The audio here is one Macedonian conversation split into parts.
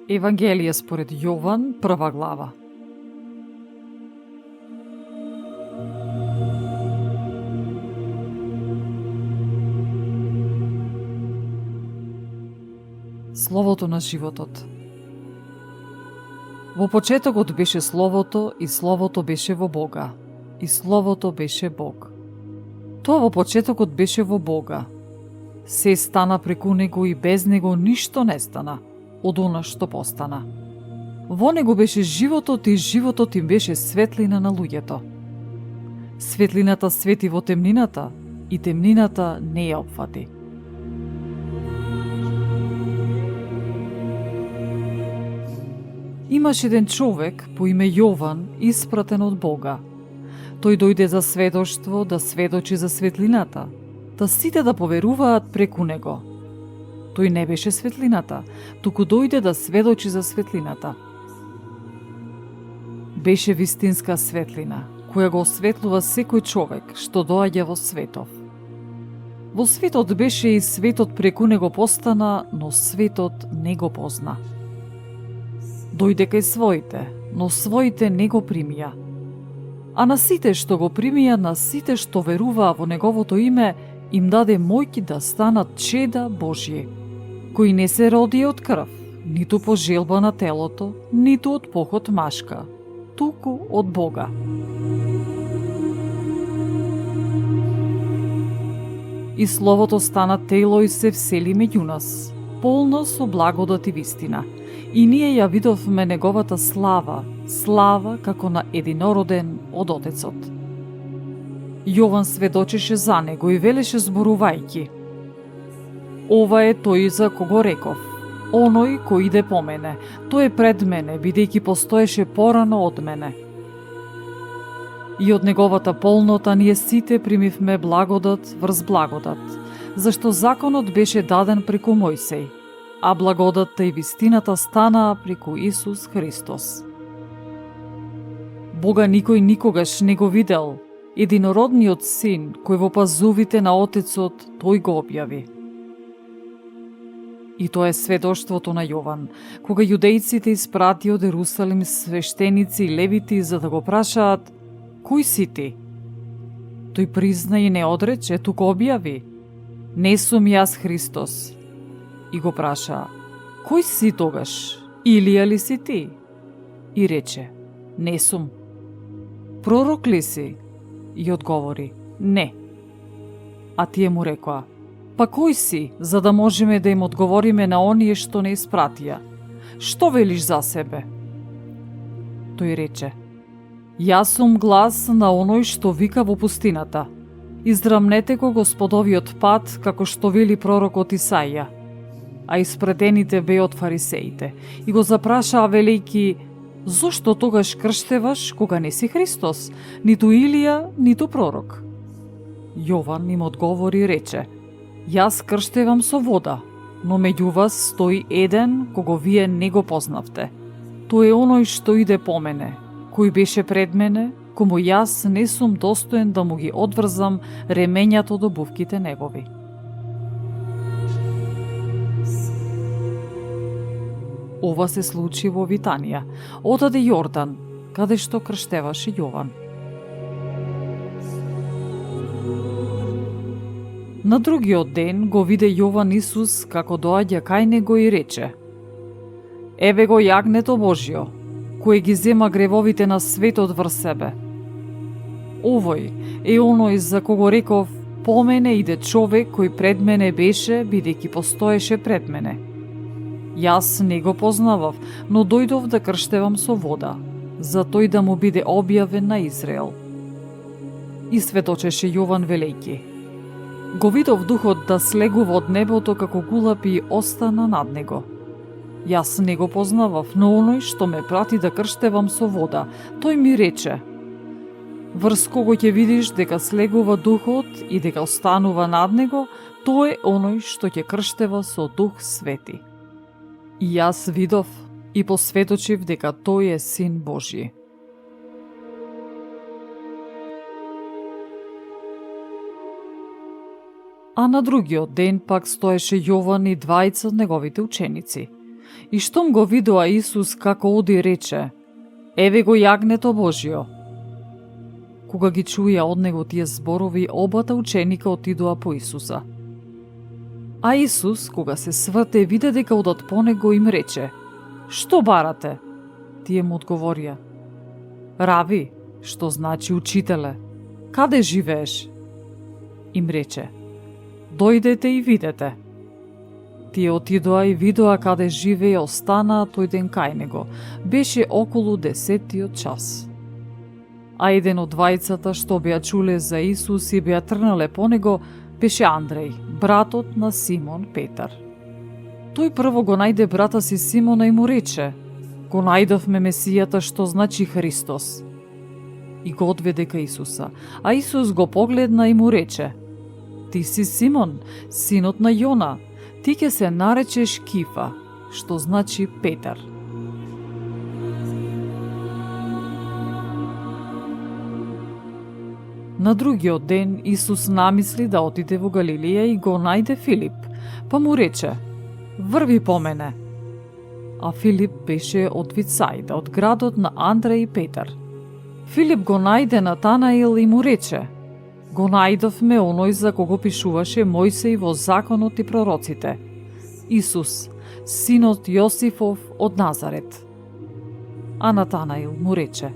Евангелие според Јован, 1 глава. Словото на животот. Во почетокот беше Словото, и Словото беше во Бога, и Словото беше Бог. Тоа во почетокот беше во Бога. Се стана преку Него и без Него ништо не стана од она што постана. Во Него беше животот и животот им беше светлина на луѓето. Светлината свети во темнината и темнината не ја опфати. Имаше еден човек по име Јован, испратен од Бога. Тој дојде за сведоштво да сведочи за светлината, да сите да поверуваат преку него. Тој не беше светлината, туку дојде да сведочи за светлината. Беше вистинска светлина, која го осветлува секој човек што доаѓа во светов. Во светот беше и светот преку него постана, но светот не го позна. Дојде кај своите, но своите не го примија. А на сите што го примија, на сите што веруваа во неговото име, им даде моќ да станат чеда Божји, кои не се роди од крв, ниту по желба на телото, ниту од похот машка, туку од Бога. И Словото стана тело и се всели меѓу нас, полно со благодат и вистина. И ние ја видовме неговата слава, слава како на единороден од Отецот. Јован сведочеше за него и велеше зборувајќи: Ова е тој за кого реков, оној кој иде по мене, тој е пред мене, бидејќи постоеше порано од мене. И од неговата полнота ние сите примивме благодат врз благодат, зашто законот беше даден преку Мојсей, а благодатта и вистината станаа преку Исус Христос. Бога никој никогаш не го видел, единородниот син, кој во пазувите на Отецот, тој го објави. И тоа е сведоштвото на Јован, кога јудејците испрати од Ерусалим свештеници и левити за да го прашаат: Кој си ти? Тој призна и не одрече, туку објави: Не сум јас Христос. И го праша: Кој си тогаш? Илија ли си ти? И рече: Не сум. Пророк ли си? И одговори: Не. А тие му рекоа: Па кој си, за да можеме да им одговориме на оние што не испратија? Што велиш за себе? Тој рече: Јас сум глас на оној што вика во пустината: Израмнете го Господовиот пат, како што вели пророкот Исаија. А испредените беа од фарисеите и го запрашаа велејки: Зошто тогаш крштеваш кога не си Христос, ниту Илија, ниту пророк? Јован им одговори и рече: Јас крштевам со вода, но меѓу вас стои еден кого вие не го познавте. Тој е оној што иде по мене, кој беше пред мене, кому јас не сум достоен да му ги одврзам ремењата од обувките негови. Ова се случи во Витанија, одаде Јордан, каде што крштеваше Јован. На другиот ден го виде Јован Исус како доаѓа кај него и рече: Еве го јагнето Божјо, кој ги зема гревовите на светот врз себе. Овој е оној за кого реков: По мене иде човек кој пред мене беше, бидејќи постоеше пред мене. Јас не го познавав, но дојдов да крштевам со вода, за тој да му биде објавен на Израел. И сведочеше Јован велејки: Го видов духот да слегува од небото како гулапи и остана над него. Јас не го познавав, но оној што ме прати да крштевам со вода, тој ми рече: Врз кого ќе видиш дека слегува духот и дека останува над него, тој е оној што ќе крштева со Дух Свети. И јас видов и посведочив дека тој е Син Божји. А на другиот ден пак стоеше Јован и двајца од неговите ученици. И штом го видоа Исус како оди рече: еве го јагнето Божјо. Кога ги чуја од него тие зборови, обата ученика отидоа по Исуса. А Исус, кога се сврте, виде дека одат по него, им рече: што барате? Тие му одговорија: Рави, што значи учителе, каде живееш? Им рече: дојдете и видете. Тие отидоа и видоа каде живее и останаа тој ден кај него. Беше околу 10-тиот час. А еден од двајцата што беа чуле за Исус и беа тргнале по него, беше Андреј, братот на Симон Петар. Тој прво го најде брата си Симона и му рече: го најдовме Месијата, што значи Христос. И го одведе кај Исуса, а Исус го погледна и му рече: ти си Симон, синот на Јона, ти ќе се наречеш Кифа, што значи Петар. На другиот ден Исус намисли да отиде во Галилија и го најде Филип, па му рече: врви по мене. А Филип беше од Вицајда, од градот на Андреј и Петар. Филип го најде Натанаил и му рече: го најдовме оној за кого пишуваше Мојсеј во законот и пророците, Исус, синот Јосифов од Назарет. А Натанаил му рече: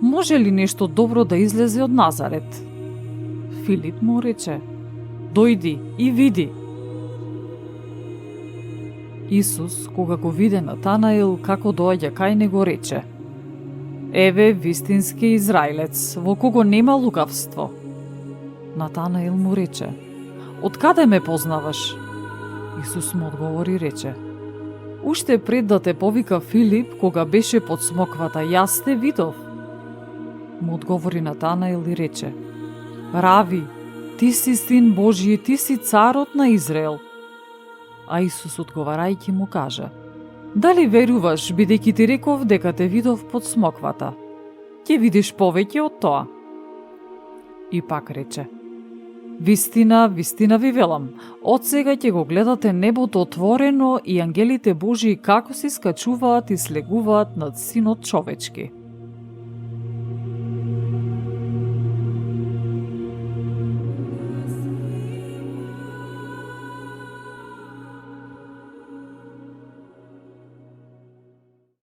може ли нешто добро да излезе од Назарет? Филип му рече: дојди и види. Исус, кога го виде Натанаил како доаѓа кај него, рече: еве вистински израелец, во кого нема лукавство. Натанаил му рече: од каде ме познаваш? Исус му одговори и рече: уште пред да те повика Филип, кога беше под смоквата, јас те видов. Му одговори Натанаил и рече: Рави, ти си син Божји, ти си царот на Израел. А Исус одговарајќи му кажа: дали веруваш, бидејќи ти реков дека те видов под смоквата? Ќе видиш повеќе од тоа. И пак рече: вистина, вистина ви велам, од сега ќе го гледате небото отворено и ангелите Божии како се скачуваат и слегуваат над Синот човечки.